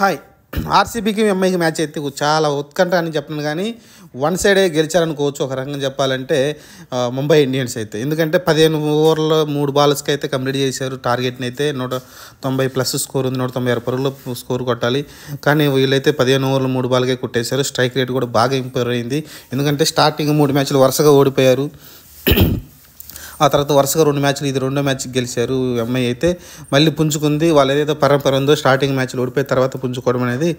Hi. ఆర్సీబీకి ఎంఐకి match అయితే చాలా ఉత్కంఠ అని చెప్పను కానీ వన్ సైడే గెలిచారనుకోవచ్చు ఒక రకంగా చెప్పాలంటే ముంబై ఇండియన్స్ అయితే. ఎందుకంటే 15 ఓవర్లో 3 బాల్స్కి అయితే కంప్లీట్ చేశారు. టార్గెట్ని అయితే 190+ స్కోర్ ఉంది, 196 పరుగులు స్కోర్ కొట్టాలి. కానీ వీళ్ళైతే 15 ఓవర్లు 3 బాల్కే కొట్టేశారు. స్ట్రైక్ రేట్ కూడా బాగా ఇంప్రూవ్ అయింది. ఎందుకంటే స్టార్టింగ్ 3 మ్యాచ్లు వరుసగా ఓడిపోయారు. ఆ తర్వాత వరుసగా 2 మ్యాచ్లు, ఇది 2వ మ్యాచ్ గెలిచారు. ఎంఐ అయితే మళ్ళీ పుంజుకుంది. వాళ్ళు ఏదైతే పరంపర ఉందో స్టార్టింగ్ మ్యాచ్లు ఓడిపోయిన తర్వాత పుంజుకోవడం అనేది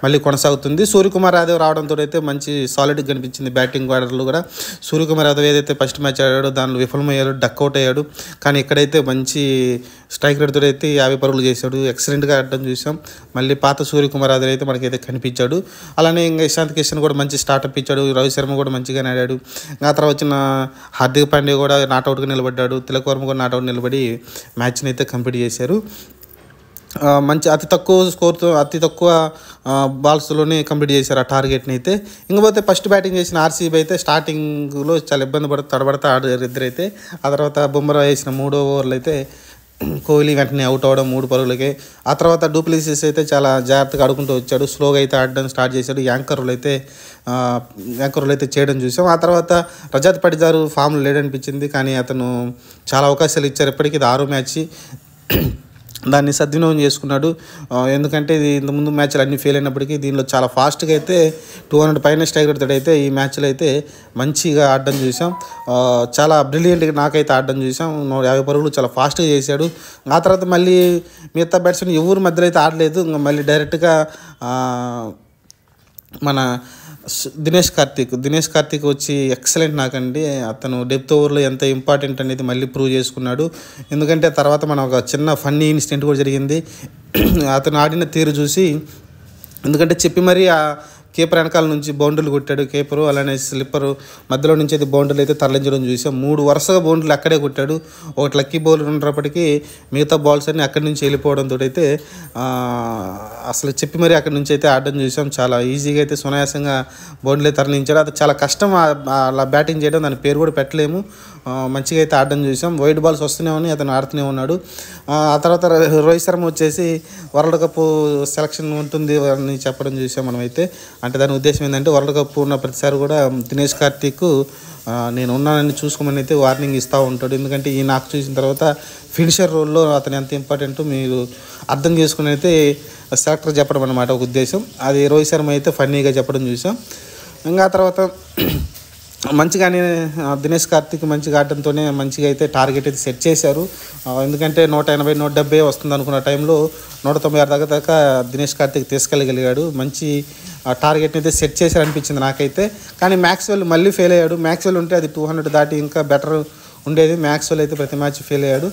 మళ్ళీ కొనసాగుతుంది. సూర్యకుమార్ యాదవ్ రావడంతో అయితే మంచి సాలిడ్గా కనిపించింది బ్యాటింగ్ ఆర్డర్లు కూడా. సూర్యకుమార్ యాదవ్ ఏదైతే ఫస్ట్ మ్యాచ్ ఆడాడో దానిలో విఫలమయ్యాడు, డక్అవుట్ అయ్యాడు. కానీ ఇక్కడైతే మంచి స్ట్రైక్ రేట్తో అయితే 50 పరుగులు చేశాడు. ఎక్సలెంట్గా ఆడటం చూసాం. మళ్ళీ పాత సూర్యకుమార్ యాదవ్ అయితే మనకైతే కనిపించాడు. అలానే ఇంకా ఇషాంత్ కిషన్ కూడా మంచి స్టార్ట్అప్ ఇచ్చాడు. రోహిత్ శర్మ కూడా మంచిగానే ఆడాడు. ఆ తర్వాత వచ్చిన హార్దిక్ పాండ్యా కూడా నాట్అవుట్గా నిలబడ్డాడు. తిలక్ వర్మ కూడా నాట్అవుట్ నిలబడి మ్యాచ్ని అయితే కంప్లీట్ చేశారు. మంచి అతి తక్కువ స్కోర్తో అతి తక్కువ బాల్స్లోనే కంప్లీట్ చేశారు ఆ టార్గెట్ని అయితే. ఇంకపోతే ఫస్ట్ బ్యాటింగ్ చేసిన ఆర్సీబీ అయితే స్టార్టింగ్లో చాలా ఇబ్బంది తడబడతా ఆడారు ఇద్దరైతే. ఆ తర్వాత బుమ్రా వేసిన 3వ ఓవర్లు అయితే కోహ్లీ వెంటనే అవుట్ అవ్వడం 3 పరుగులకే. ఆ తర్వాత డూప్లెసిస్ అయితే చాలా జాగ్రత్తగా ఆడుకుంటూ వచ్చాడు. స్లోగా అయితే ఆడడం స్టార్ట్ చేశాడు. యాంకర్లు అయితే చేయడం చూసాం. ఆ తర్వాత రజత్ పటిదార్ ఫామ్లో లేడనిపించింది. కానీ అతను చాలా అవకాశాలు ఇచ్చారు. ఇప్పటికీ ఇది 6వ మ్యాచ్, దాన్ని సద్వినియోగం చేసుకున్నాడు. ఎందుకంటే ఇది ఇంతకుముందు మ్యాచ్లు అన్నీ ఫెయిల్ అయినప్పటికీ దీనిలో చాలా ఫాస్ట్గా అయితే 200 పైన స్ట్రైక్ రేట్తో అయితే ఈ మ్యాచ్లో అయితే మంచిగా ఆడడం చూసాం. చాలా బ్రిలియంట్గా నాకైతే ఆడడం చూసాం. 150 పరుగులు చాలా ఫాస్ట్గా చేశాడు. ఆ తర్వాత మళ్ళీ మిగతా బ్యాట్స్మెన్ ఎవరి మధ్యలో అయితే ఆడలేదు. మళ్ళీ డైరెక్ట్గా మన దినేష్ కార్తిక్ వచ్చి ఎక్సలెంట్ నాకండి. అతను డెప్త్ ఓవర్లో ఎంత ఇంపార్టెంట్ అనేది మళ్ళీ ప్రూవ్ చేసుకున్నాడు. ఎందుకంటే తర్వాత మన ఒక చిన్న ఫన్నీ ఇన్సిడెంట్ కూడా జరిగింది అతను ఆడిన తీరు చూసి. ఎందుకంటే చెప్పి మరీ ఆ కీపర్ వెనకాల నుంచి బౌండరీలు కొట్టాడు కీపరు. అలానే స్లిప్పరు మధ్యలో నుంచి అయితే బౌండరీలు అయితే తరలించడం చూసాం. 3 వరుసగా బౌండరీలు అక్కడే కొట్టాడు. ఒకటి లక్కీ బౌలర్ ఉన్నప్పటికీ మిగతా బాల్స్ అన్నీ అక్కడి నుంచి వెళ్ళిపోవడంతో అయితే అసలు చెప్పి మరీ అక్కడి నుంచి అయితే ఆడడం చూసాం. చాలా ఈజీగా అయితే సునాయాసంగా బౌండరీలు తరలించాడు. అది చాలా కష్టం అలా బ్యాటింగ్ చేయడం, దాని పేరు కూడా పెట్టలేము. మంచిగా అయితే ఆడడం చూసాం. వైడ్ బాల్స్ వస్తూనే ఉన్నాయి, అతను ఆడుతూనే ఉన్నాడు. ఆ తర్వాత రోహిత్ శర్మ వచ్చేసి వరల్డ్ కప్ సెలక్షన్ ఉంటుంది అని చెప్పడం చూసాం మనమైతే. అంటే దాని ఉద్దేశం ఏంటంటే వరల్డ్ కప్ ఉన్న ప్రతిసారి కూడా దినేష్ కార్తిక్ నేను ఉన్నానని చూసుకోమని అయితే వార్నింగ్ ఇస్తూ ఉంటాడు. ఎందుకంటే ఈ నాకు చూసిన తర్వాత ఫినిషర్ రోల్లో అతను ఎంత ఇంపార్టెంటో మీరు అర్థం చేసుకుని అయితే సెలెక్టర్ చెప్పడం అన్నమాట ఒక ఉద్దేశం. అది రోహిత్ శర్మ అయితే ఫన్నీగా చెప్పడం చూసాం. ఇంకా తర్వాత మంచిగానే దినేష్ కార్తిక్ మంచిగా ఆడటంతోనే మంచిగా అయితే టార్గెట్ అయితే సెట్ చేశారు. ఎందుకంటే 180, 170 వస్తుంది అనుకున్న టైంలో 196 దాకా దినేష్ కార్తిక్ తీసుకెళ్ళగలిగాడు. మంచి టార్గెట్ని అయితే సెట్ చేశారు అనిపించింది నాకైతే. కానీ మ్యాక్స్వెల్ మళ్ళీ ఫెయిల్ అయ్యాడు. మ్యాక్స్వెల్ ఉంటే అది 200 దాటి ఇంకా బెటర్ ఉండేది. మ్యాక్స్వెల్ అయితే ప్రతి మ్యాచ్ ఫెయిల్ అయ్యాడు.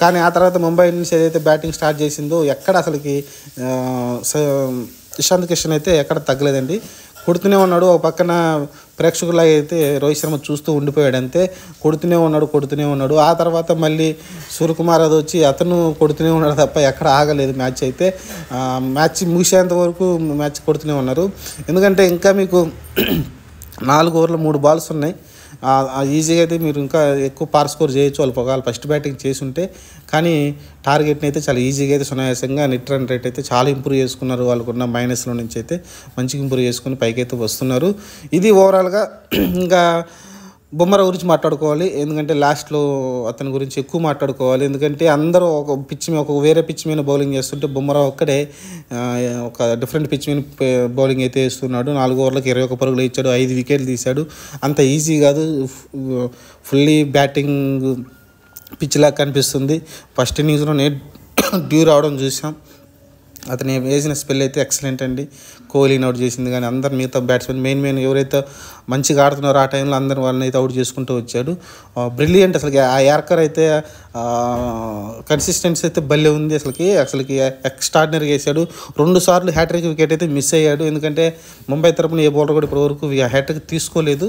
కానీ ఆ తర్వాత ముంబై ఇండియన్స్ ఏదైతే బ్యాటింగ్ స్టార్ట్ చేసిందో ఎక్కడ అసలుకి ఇషాంత్ కిషన్ అయితే ఎక్కడ తగ్గలేదండి. కొడుతూనే ఉన్నాడు. ఒక పక్కన ప్రేక్షకులా అయితే రోహిత్ శర్మ చూస్తూ ఉండిపోయాడు. అంతే కొడుతూనే ఉన్నాడు. ఆ తర్వాత మళ్ళీ సూర్యకుమార్ యాదవ్ వచ్చి అతను కొడుతూనే ఉన్నాడు తప్ప ఎక్కడ ఆగలేదు మ్యాచ్ అయితే. మ్యాచ్ ముగిసేంత వరకు మ్యాచ్ కొడుతూనే ఉన్నారు. ఎందుకంటే ఇంకా మీకు 4 ఓవర్లు 3 బాల్స్ ఉన్నాయి. ఈజీగా అయితే మీరు ఇంకా ఎక్కువ పార్ స్కోర్ చేయొచ్చు వాళ్ళు ఒకవేళ ఫస్ట్ బ్యాటింగ్ చేసి ఉంటే. కానీ టార్గెట్ని అయితే చాలా ఈజీగా అయితే సునాయాసంగా నెట్ రన్ రేట్ అయితే చాలా ఇంప్రూవ్ చేసుకున్నారు. వాళ్ళకున్న మైనస్లో నుంచి అయితే మంచిగా ఇంప్రూవ్ చేసుకుని పైకి అయితే వస్తున్నారు. ఇది ఓవరాల్గా. ఇంకా బుమ్రా గురించి మాట్లాడుకోవాలి. ఎందుకంటే లాస్ట్లో అతని గురించి ఎక్కువ మాట్లాడుకోవాలి. ఎందుకంటే అందరూ ఒక వేరే పిచ్ మీద బౌలింగ్ చేస్తుంటే బుమ్రా ఒక్కడే ఒక డిఫరెంట్ పిచ్ మీద బౌలింగ్ అయితే వేస్తున్నాడు. 4 ఓవర్లకు 21 పరుగులు ఇచ్చాడు, 5 వికెట్లు తీశాడు. అంత ఈజీ కాదు. ఫుల్లీ బ్యాటింగ్ పిచ్ లాగా కనిపిస్తుంది. ఫస్ట్ ఇన్నింగ్స్లోనే డ్యూ రావడం చూసాం. అతను వేసిన స్పెల్ అయితే ఎక్సలెంట్ అండి. కోహ్లీని అవుట్ చేసింది. కానీ అందరు మిగతా బ్యాట్స్మెన్ మెయిన్ ఎవరైతే మంచిగా ఆడుతున్నారో ఆ టైంలో అందరు వాళ్ళని అయితే అవుట్ చేసుకుంటూ వచ్చాడు. బ్రిలియంట్ అసలుకి. ఆ యార్కర్ అయితే కన్సిస్టెన్సీ అయితే భలే ఉంది. అసలుకి ఎక్స్ట్రాడినరీగా వేసాడు. 2 సార్లు హ్యాట్రిక్ వికెట్ అయితే మిస్ అయ్యాడు. ఎందుకంటే ముంబై తరపున ఏ బౌలర్ కూడా ఇప్పటివరకు హ్యాట్రిక్ తీసుకోలేదు.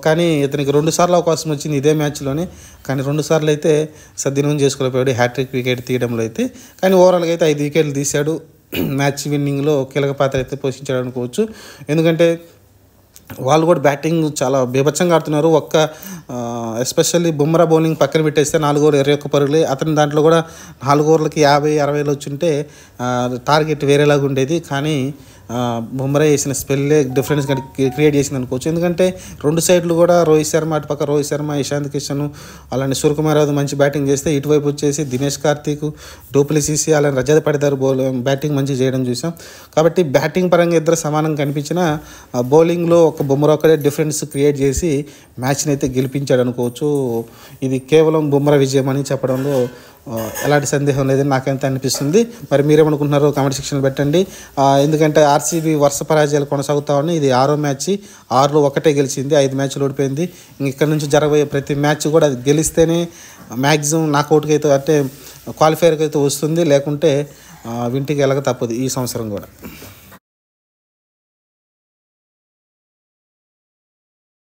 కానీ ఇతనికి 2 సార్లు అవకాశం వచ్చింది ఇదే మ్యాచ్లోనే. కానీ 2 సార్లు అయితే సద్వినియోగం చేసుకోలేకపోయాడు హ్యాట్రిక్ వికెట్ తీయడంలో అయితే. కానీ ఓవరాల్గా అయితే 5 వికెట్లు తీశాడు. మ్యాచ్ విన్నింగ్లో కీలక పాత్ర అయితే పోషించాడు అనుకోవచ్చు. ఎందుకంటే వాళ్ళు కూడా బ్యాటింగ్ చాలా బీభత్సంగా ఆడుతున్నారు. ఎస్పెషల్లీ బుమ్రా బౌలింగ్ పక్కన పెట్టేస్తే 4 ఓవర్లు 21 పరుగులే. అతని దాంట్లో కూడా 4 ఓవర్లకి 50-60 వచ్చుంటే టార్గెట్ వేరేలాగా ఉండేది. కానీ బుమ్రా వేసిన స్పెల్లే డిఫరెన్స్ క్రియేట్ చేసింది అనుకోవచ్చు. ఎందుకంటే 2 సైడ్లు కూడా రోహిత్ శర్మ, అటుపక్క రోహిత్ శర్మ, ఇషాంత్ కిషన్, అలానే సూర్యకుమార్ యాదవ్ మంచి బ్యాటింగ్ చేస్తే, ఇటువైపు వచ్చేసి దినేష్ కార్తీక్, డూప్లెసిస్, అలానే రజత్ పడిదార్ బ్యాటింగ్ మంచి చేయడం చూసాం. కాబట్టి బ్యాటింగ్ పరంగా ఇద్దరు సమానంగా కనిపించిన బౌలింగ్లో ఒక బుమ్రా ఒకటే డిఫరెన్స్ క్రియేట్ చేసి మ్యాచ్ని అయితే గెలిపించాడు అనుకోవచ్చు. ఇది కేవలం బుమ్రా విజయం అని చెప్పడంలో ఎలాంటి సందేహం లేదని నాకైతే అనిపిస్తుంది. మరి మీరేమనుకుంటున్నారో కామెంట్ సెక్షన్లో పెట్టండి. ఎందుకంటే ఆర్సీబీ వరుస పరాజయాలు కొనసాగుతా ఉన్నాయి. ఇది 6వ మ్యాచ్, 6లో 1 గెలిచింది, 5 మ్యాచ్లు ఓడిపోయింది. ఇక్కడ నుంచి జరగబోయే ప్రతి మ్యాచ్ కూడా అది గెలిస్తేనే మ్యాక్సిమం నాకౌట్కి అయితే అంటే క్వాలిఫైర్కి అయితే వస్తుంది, లేకుంటే ఇంటికి వెళ్ళక తప్పదు ఈ సంవత్సరం కూడా.